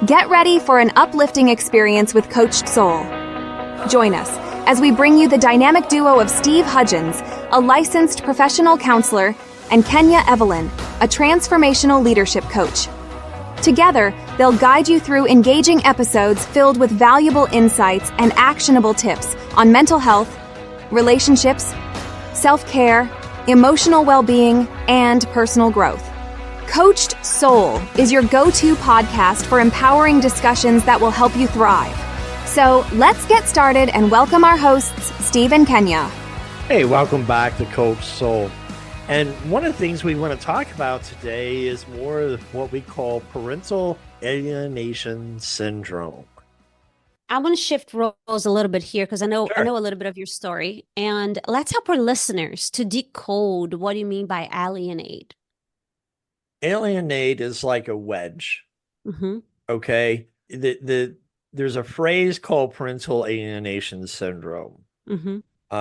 Get ready for an uplifting experience with Coached Soul. Join us as we bring you the dynamic duo of Steve Hudgens, a licensed professional counselor, and Kenya Evelyn, a transformational leadership coach. Together, they'll guide you through engaging episodes filled with valuable insights and actionable tips on mental health, relationships, self-care, emotional well-being, and personal growth. Coached Soul is your go-to podcast for empowering discussions that will help you thrive. So let's get started and welcome our hosts, Steve and Kenya. Hey, welcome back to Coached Soul. And one of the things we want to talk about today is more of what we call parental alienation syndrome. I want to shift roles a little bit here because I know Sure. a little bit of your story, and let's help our listeners to decode what you mean by alienate. Alienate is like a wedge. Mm-hmm. Okay. There's a phrase called parental alienation syndrome. Mm-hmm.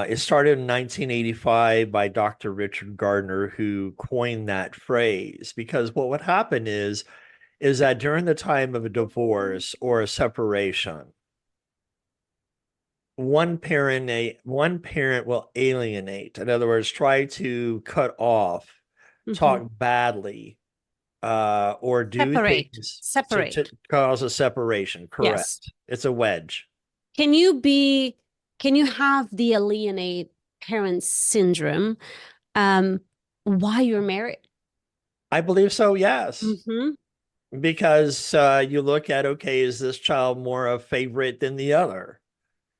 It started in 1985 by Dr. Richard Gardner, who coined that phrase, because what would happen is that during the time of a divorce or a separation, one parent will alienate. In other words, try to cut off, talk badly, or do things to cause a separation. Correct. Yes. It's a wedge. Can you have the alienate parent syndrome while you're married? I believe so, yes. Mm-hmm. Because you look at, okay, is this child more a favorite than the other?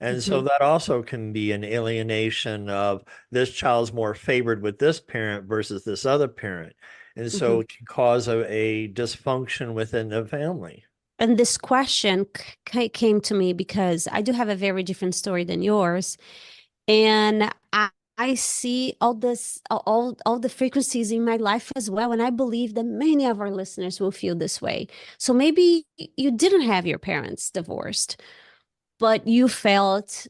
And so that also can be an alienation of this child's more favored with this parent versus this other parent. And so it can cause a dysfunction within the family. And this question came to me because I do have a very different story than yours. And I see all the frequencies in my life as well. And I believe that many of our listeners will feel this way. So maybe you didn't have your parents divorced, but you felt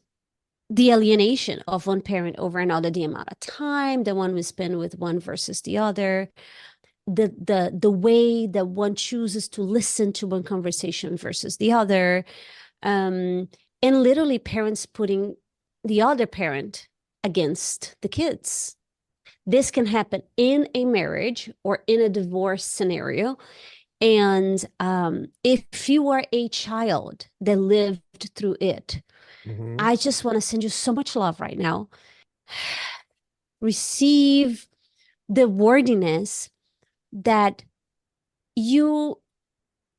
the alienation of one parent over another, the amount of time that one was spent with one versus the other, the way that one chooses to listen to one conversation versus the other, and literally parents putting the other parent against the kids. This can happen in a marriage or in a divorce scenario. And if you are a child that lived through it, I just want to send you so much love right now. Receive the worthiness that you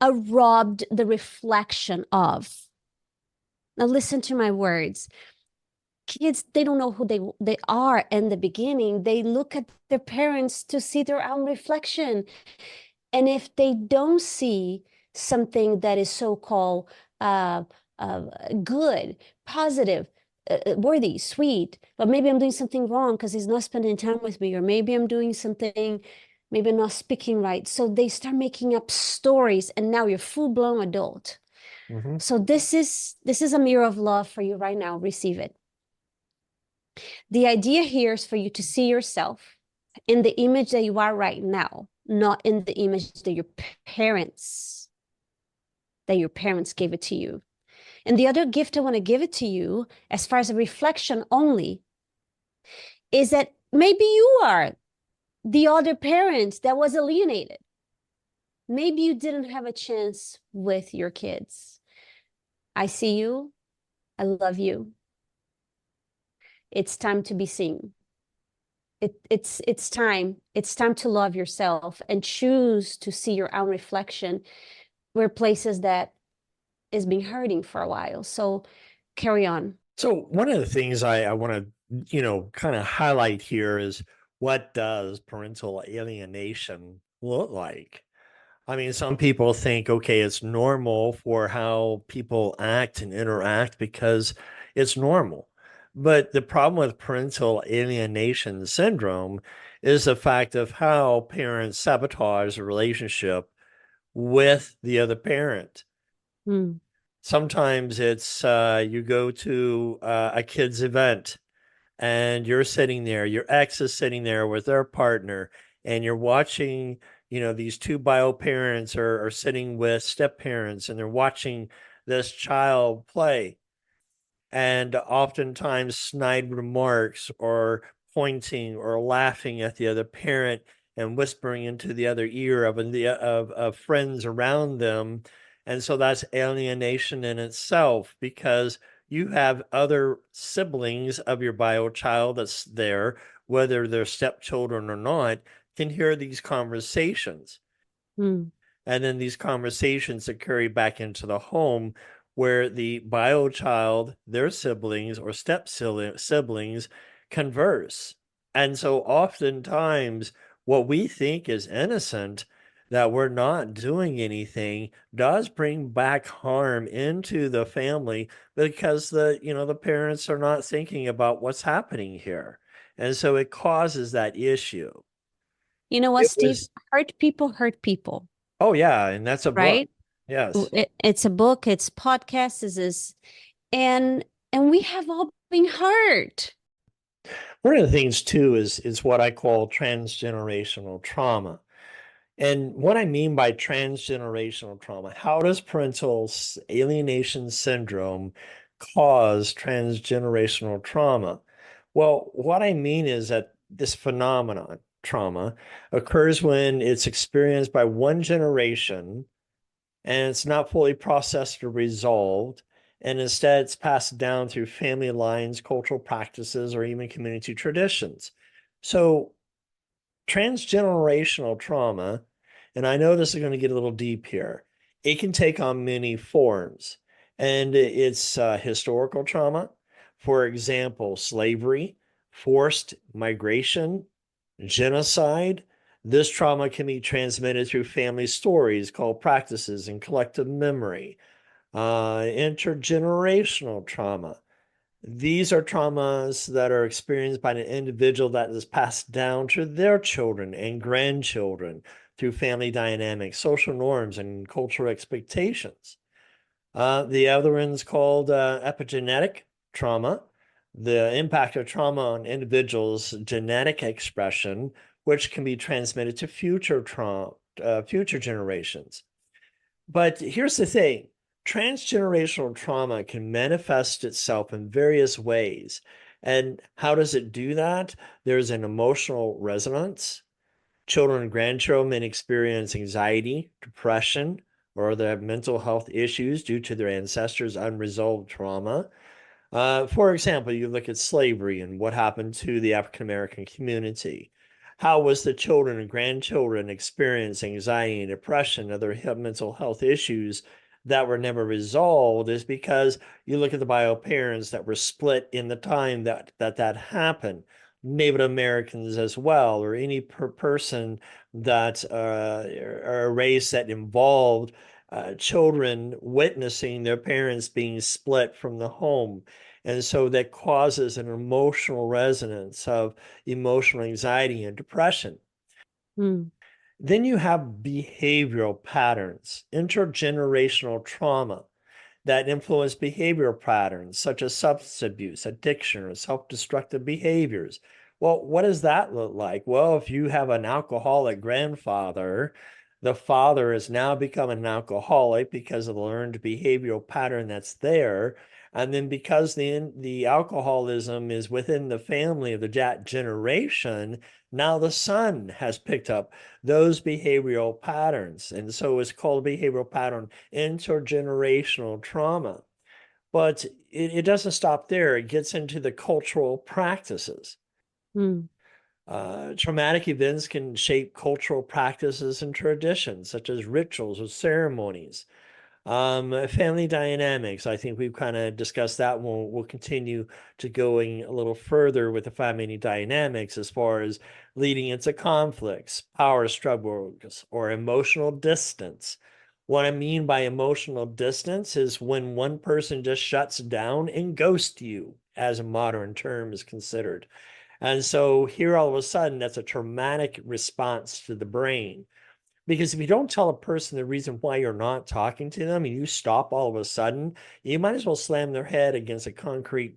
are robbed the reflection of. Now listen to my words. Kids, they don't know who they are in the beginning. They look at their parents to see their own reflection. And if they don't see something that is so-called good, positive, worthy, sweet, but maybe I'm doing something wrong because he's not spending time with me, or maybe I'm doing something, maybe I'm not speaking right. So they start making up stories, and now you're full-blown adult. So this is a mirror of love for you right now. Receive it. The idea here is for you to see yourself in the image that you are right now, not in the image that your parents gave it to you. And the other gift I want to give it to you, as far as a reflection only, is that maybe you are the other parent that was alienated. Maybe you didn't have a chance with your kids. I see you. I love you. It's time to be seen. It's time. It's time to love yourself and choose to see your own reflection where places that is been hurting for a while. So carry on. So one of the things I want to, kind of highlight here is, what does parental alienation look like? I mean, some people think, okay, it's normal for how people act and interact because it's normal. But the problem with parental alienation syndrome is the fact of how parents sabotage a relationship with the other parent. Sometimes it's you go to a kid's event and you're sitting there, your ex is sitting there with their partner, and you're watching, these two bio parents are sitting with step parents, and they're watching this child play, and oftentimes snide remarks or pointing or laughing at the other parent and whispering into the other ear of friends around them. And so that's alienation in itself, because you have other siblings of your bio child that's there, whether they're stepchildren or not, can hear these conversations. Mm. And then these conversations that carry back into the home, where the bio child, their siblings or step siblings converse. And so oftentimes what we think is innocent, that we're not doing anything, does bring back harm into the family, because the parents are not thinking about what's happening here. And so it causes that issue. You know what, It Steve? was, Hurt people, oh yeah, and that's a book. right? Yes. It's a book, it's podcasts, and we have all been hurt. One of the things too is what I call transgenerational trauma. And what I mean by transgenerational trauma, how does parental alienation syndrome cause transgenerational trauma? Well, what I mean is that this phenomenon, trauma, occurs when it's experienced by one generation and it's not fully processed or resolved. And instead, it's passed down through family lines, cultural practices, or even community traditions. So, transgenerational trauma, and I know this is going to get a little deep here, it can take on many forms. And it's historical trauma, for example, slavery, forced migration, genocide. This trauma can be transmitted through family stories called practices and collective memory. Intergenerational trauma. These are traumas that are experienced by an individual that is passed down to their children and grandchildren through family dynamics, social norms, and cultural expectations. The other one's called epigenetic trauma, the impact of trauma on individuals' genetic expression, which can be transmitted to future generations. But here's the thing, transgenerational trauma can manifest itself in various ways. And how does it do that? There's an emotional resonance. Children and grandchildren may experience anxiety, depression, or they have mental health issues due to their ancestors' unresolved trauma. For example, you look at slavery and what happened to the African American community. How was the children and grandchildren experience anxiety and depression, other mental health issues that were never resolved? Is because you look at the bio parents that were split in the time that happened. Native Americans as well, or any person that or a race that involved children witnessing their parents being split from the home. And so that causes an emotional resonance of emotional anxiety and depression. Mm. Then you have behavioral patterns, intergenerational trauma that influence behavioral patterns such as substance abuse, addiction, or self-destructive behaviors. Well, what does that look like? Well, if you have an alcoholic grandfather, the father has now become an alcoholic because of the learned behavioral pattern that's there. And then because the alcoholism is within the family of the generation, now the son has picked up those behavioral patterns. And so it's called a behavioral pattern intergenerational trauma. But it doesn't stop there. It gets into the cultural practices. Mm. Traumatic events can shape cultural practices and traditions, such as rituals or ceremonies. Family dynamics, I think we've kind of discussed that one. We'll continue to going a little further with the family dynamics as far as leading into conflicts, power struggles, or emotional distance. What I mean by emotional distance is when one person just shuts down and ghosts you, as a modern term is considered. And so here all of a sudden, that's a traumatic response to the brain. Because if you don't tell a person the reason why you're not talking to them and you stop all of a sudden, you might as well slam their head against a concrete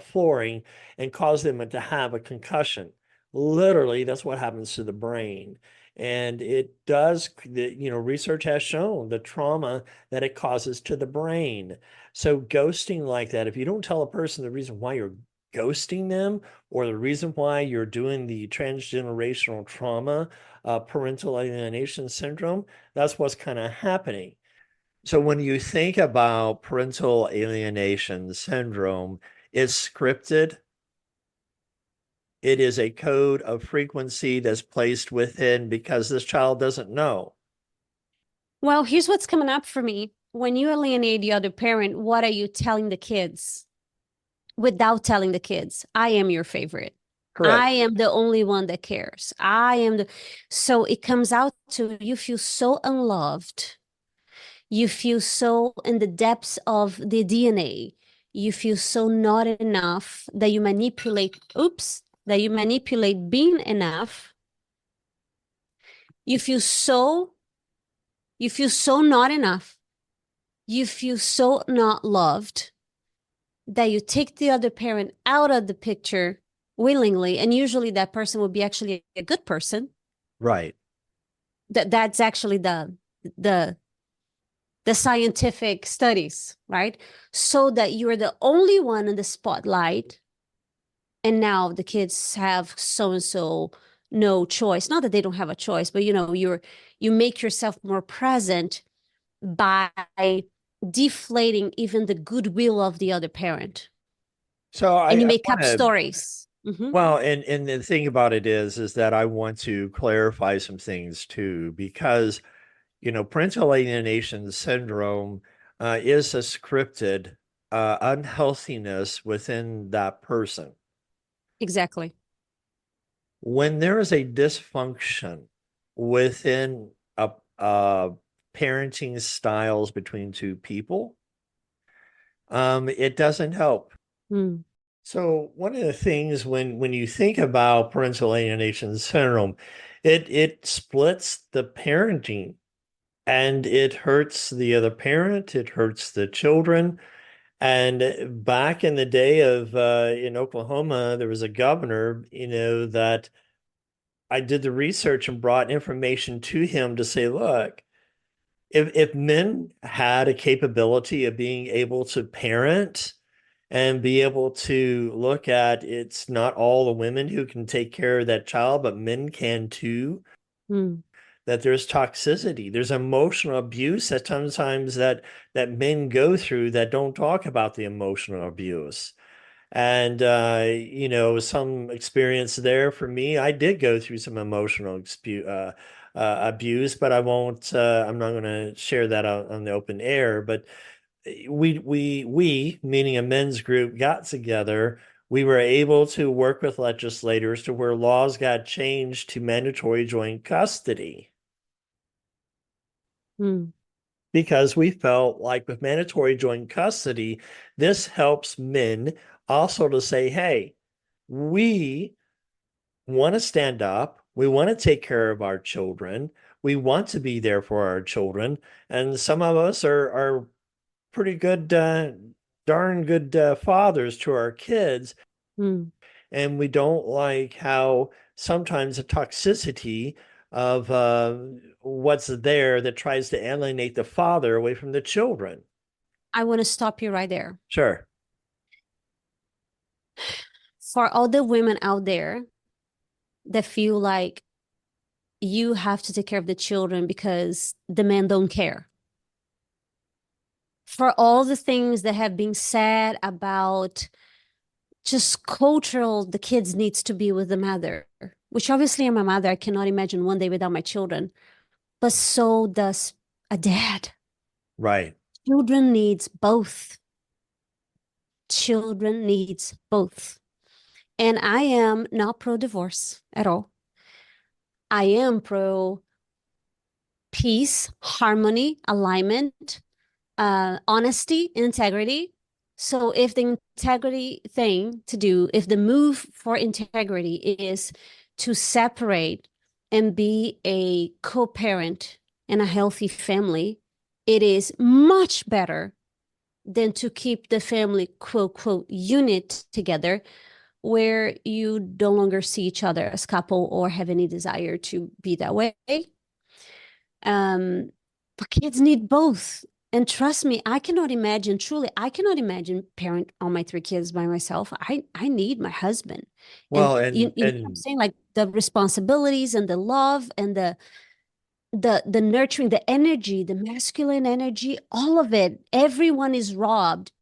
flooring and cause them to have a concussion, Literally, that's what happens to the brain. And it does, research has shown the trauma that it causes to the brain. So ghosting like that, if you don't tell a person the reason why you're ghosting them or the reason why you're doing the transgenerational trauma, parental alienation syndrome, that's what's kind of happening. So when you think about parental alienation syndrome, it's scripted. It is a code of frequency that's placed within because this child doesn't know. Well, here's what's coming up for me. When you alienate the other parent, what are you telling the kids? Without telling the kids, I am your favorite. Correct. I am the only one that cares. So it comes out to you feel so unloved. You feel so in the depths of the DNA. You feel so not enough that you manipulate being enough. You feel so not enough. You feel so not loved that you take the other parent out of the picture willingly, and usually that person will be actually a good person. Right. That's actually the scientific studies, right? So that you're the only one in the spotlight, and now the kids have so and so no choice. Not that they don't have a choice, but you make yourself more present by deflating even the goodwill of the other parent. So And you I make want up to, stories. well, and the thing about it is that I want to clarify some things too, because, parental alienation syndrome is a scripted unhealthiness within that person. Exactly. When there is a dysfunction within a parenting styles between two people, it doesn't help. Mm. So one of the things when you think about parental alienation syndrome, it splits the parenting and it hurts the other parent, it hurts the children. And back in the day of in Oklahoma, there was a governor, that I did the research and brought information to him to say, look, if men had a capability of being able to parent and be able to look at it's not all the women who can take care of that child, but men can too, Mm. that there's toxicity, there's emotional abuse at sometimes that men go through that don't talk about the emotional abuse. And some experience there for me. I did go through some emotional abuse, but I'm not going to share that out on the open air. But we, meaning a men's group, got together. We were able to work with legislators to where laws got changed to mandatory joint custody. Mm. Because we felt like with mandatory joint custody, this helps men also to say, hey, we want to stand up. We want to take care of our children. We want to be there for our children. And some of us are pretty good, darn good fathers to our kids. Mm. And we don't like how sometimes the toxicity of what's there that tries to alienate the father away from the children. I want to stop you right there. Sure. For all the women out there that feel like you have to take care of the children because the men don't care. For all the things that have been said about just cultural, the kids needs to be with the mother, which obviously I'm a mother. I cannot imagine one day without my children, but so does a dad. Right. Children needs both. Children needs both. And I am not pro-divorce at all. I am pro peace, harmony, alignment, honesty, integrity. So if the integrity thing to do, if the move for integrity is to separate and be a co-parent in a healthy family, it is much better than to keep the family quote unit together where you no longer see each other as couple or have any desire to be that way. But kids need both. And trust me, I cannot imagine, truly, I cannot imagine parent all my three kids by myself. I need my husband. And Well, you know what I'm saying? Like the responsibilities and the love and the nurturing, the energy, the masculine energy, all of it. Everyone is robbed.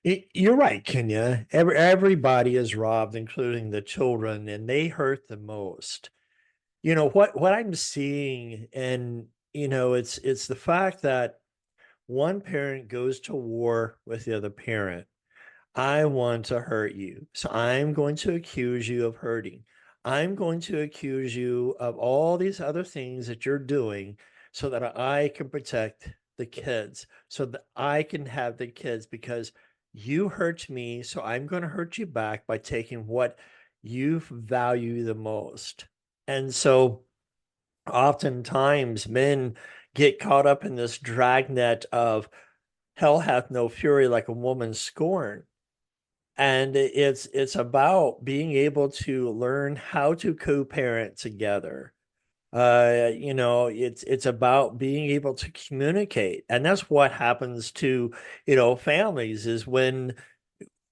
you're right, Kenya. Everybody is robbed, including the children, and they hurt the most. What I'm seeing, and it's the fact that one parent goes to war with the other parent. I want to hurt you. So I'm going to accuse you of hurting. I'm going to accuse you of all these other things that you're doing so that I can protect the kids, so that I can have the kids because you hurt me. So I'm going to hurt you back by taking what you value the most. And so oftentimes men get caught up in this dragnet of hell hath no fury like a woman scorned, and it's about being able to learn how to co-parent together. It's about being able to communicate, and that's what happens to families is when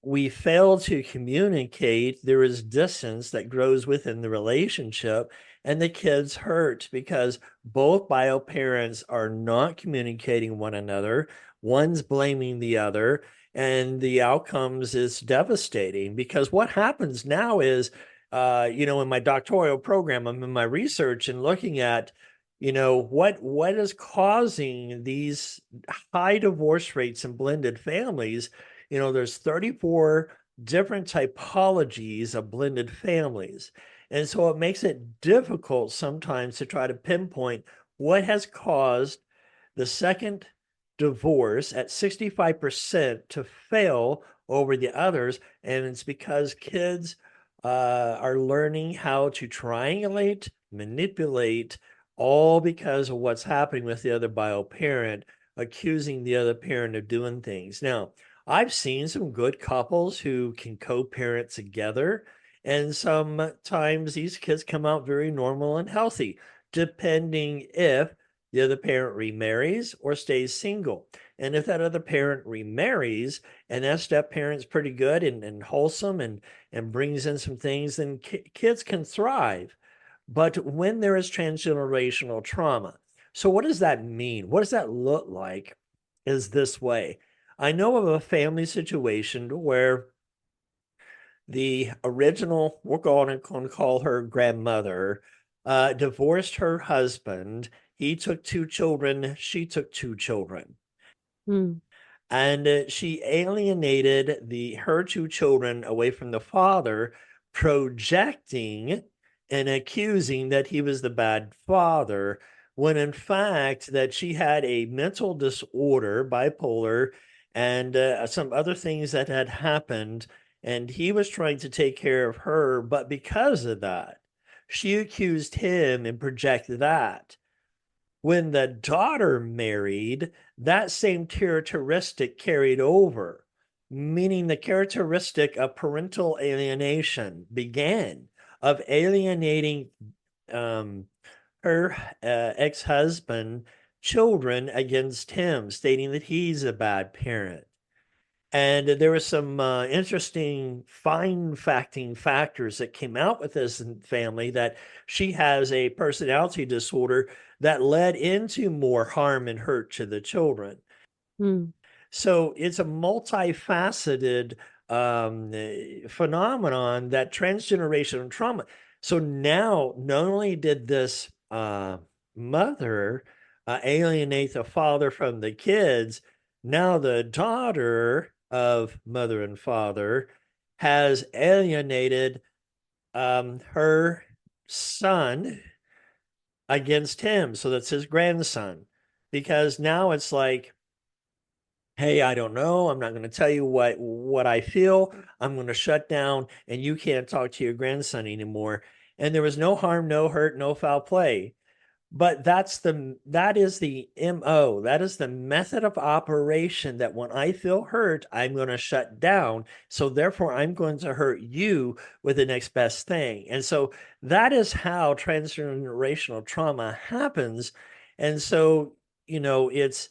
we fail to communicate, there is distance that grows within the relationship, and the kids hurt because both bio parents are not communicating one another. One's blaming the other, and the outcomes is devastating because what happens now is, in my doctoral program, I'm in my research and looking at, what is causing these high divorce rates in blended families. There's 34 different typologies of blended families. And so it makes it difficult sometimes to try to pinpoint what has caused the second divorce at 65% to fail over the others. And it's because kids are learning how to triangulate, manipulate, all because of what's happening with the other bio parent, accusing the other parent of doing things. Now, I've seen some good couples who can co-parent together, and sometimes these kids come out very normal and healthy, depending if the other parent remarries or stays single. And if that other parent remarries and that step parent's pretty good and wholesome and brings in some things, then kids can thrive. But when there is transgenerational trauma, so what does that mean? What does that look like? Is this way? I know of a family situation where the original, we're going to call her grandmother, divorced her husband. He took two children. She took two children. Hmm. And she alienated her two children away from the father, projecting and accusing that he was the bad father, when in fact that she had a mental disorder, bipolar, and some other things that had happened, and he was trying to take care of her, but because of that, she accused him and projected that. When the daughter married, that same characteristic carried over, meaning the characteristic of parental alienation began, of alienating her ex-husband children against him, stating that he's a bad parent. And there were some interesting fine facting factors that came out with this family, that she has a personality disorder that led into more harm and hurt to the children. Hmm. So it's a multifaceted phenomenon, that transgenerational trauma. So now, not only did this mother alienate the father from the kids, now the daughter of mother and father has alienated her son against him. So that's his grandson. Because now it's like, hey, I don't know. I'm not going to tell you what I feel. I'm going to shut down, and you can't talk to your grandson anymore. And there was no harm, no hurt, no foul play. But that is the MO. That is the method of operation that when I feel hurt, I'm going to shut down. So therefore, I'm going to hurt you with the next best thing. And so that is how transgenerational trauma happens. And so, it's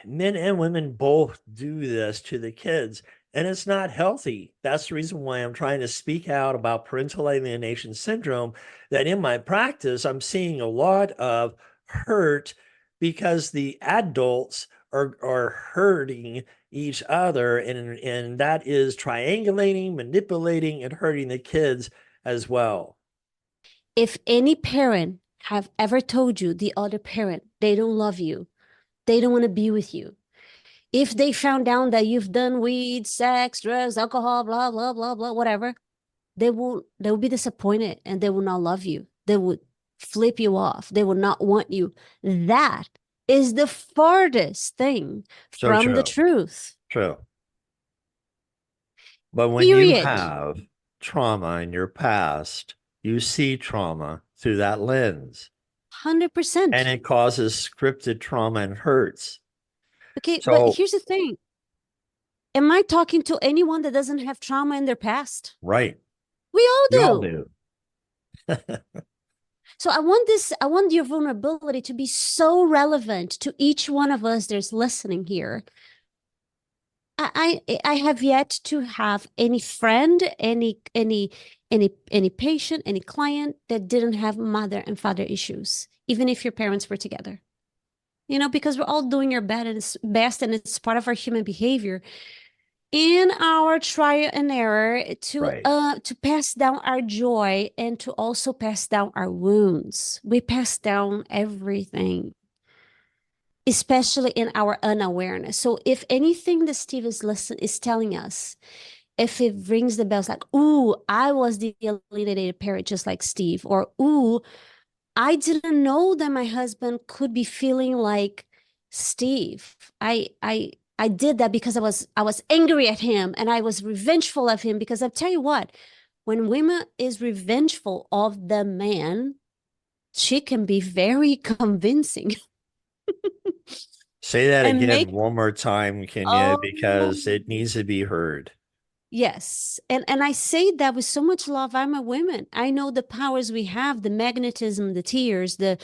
men and women both do this to the kids, and it's not healthy. That's the reason why I'm trying to speak out about parental alienation syndrome, that in my practice, I'm seeing a lot of hurt because the adults are hurting each other, and that is triangulating, manipulating, and hurting the kids as well. If any parent have ever told you the other parent, they don't love you, they don't want to be with you, if they found out that you've done weed, sex, drugs, alcohol, blah, blah, blah, blah, whatever, they will be disappointed and they will not love you. They would flip you off. They will not want you. That is the farthest thing from the truth. True. But when you have trauma in your past, you see trauma through that lens. 100%. And it causes scripted trauma and hurts. Okay, but here's the thing. Am I talking to anyone that doesn't have trauma in their past? Right. We all do. We all do. So I want your vulnerability to be so relevant to each one of us that's listening here. I have yet to have any friend, any patient, any client that didn't have mother and father issues, even if your parents were together. Because we're all doing our best, and it's part of our human behavior in our trial and error to pass down our joy and to also pass down our wounds. We pass down everything, especially in our unawareness. So if anything that Steve is telling us, if it rings the bells like, ooh, I was the alienated parent just like Steve, or ooh, I didn't know that my husband could be feeling like Steve. I did that because I was angry at him and I was revengeful of him, because I'll tell you what, when women is revengeful of the man, she can be very convincing. Say that again one more time, Kenya, because it needs to be heard. Yes. And I say that with so much love. I'm a woman. I know the powers we have, the magnetism, the tears, the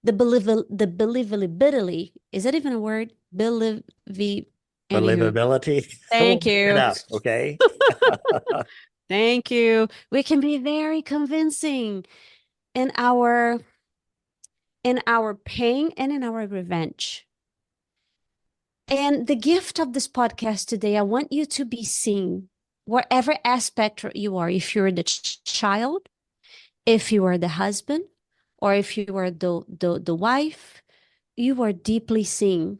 believability. Is that even a word? Believability. Thank you. It up, okay. Thank you. We can be very convincing in our pain and in our revenge. And the gift of this podcast today, I want you to be seen wherever aspect you are. If you're the child, if you are the husband, or if you are the wife, you are deeply seen.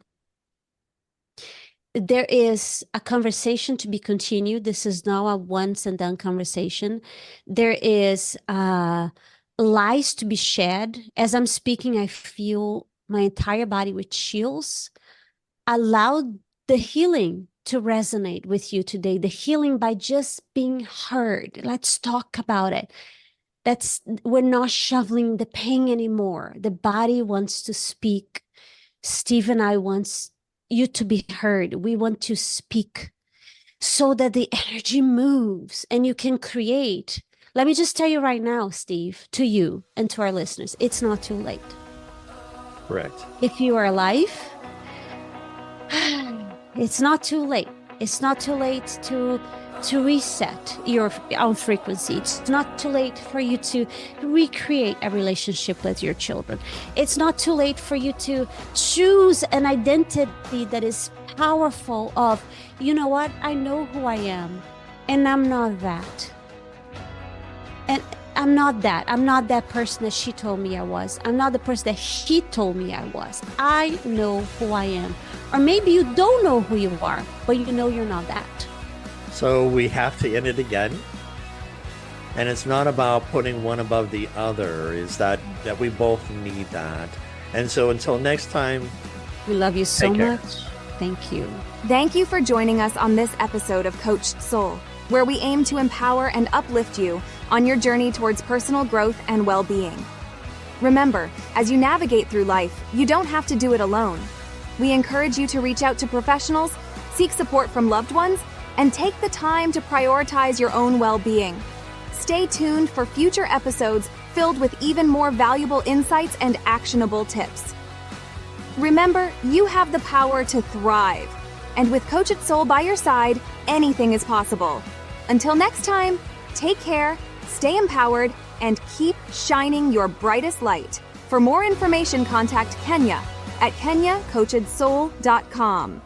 There is a conversation to be continued. This is not a once and done conversation. There is lies to be shed. As I'm speaking, I feel my entire body with chills. Allow the healing to resonate with you today. The healing by just being heard. Let's talk about it. We're not shoveling the pain anymore. The body wants to speak. Steve and I want you to be heard. We want to speak so that the energy moves and you can create. Let me just tell you right now, Steve, to you and to our listeners, it's not too late. Correct. If you are alive, it's not too late. It's not too late to reset your own frequency. It's not too late for you to recreate a relationship with your children. It's not too late for you to choose an identity that is powerful of, you know what, I know who I am, and I'm not that. And I'm not that. I'm not that person that she told me I was. I'm not the person that he told me I was. I know who I am. Or maybe you don't know who you are, but you know you're not that. So we have to end it again. And it's not about putting one above the other. It's that we both need that. And so until next time, we love you so much. Thank you. Thank you for joining us on this episode of Coached Soul, where we aim to empower and uplift you on your journey towards personal growth and well-being. Remember, as you navigate through life, you don't have to do it alone. We encourage you to reach out to professionals, seek support from loved ones, and take the time to prioritize your own well-being. Stay tuned for future episodes filled with even more valuable insights and actionable tips. Remember, you have the power to thrive. And with Coach It Soul by your side, anything is possible. Until next time, take care, stay empowered, and keep shining your brightest light. For more information, contact Kenya at kenyacoachedsoul.com.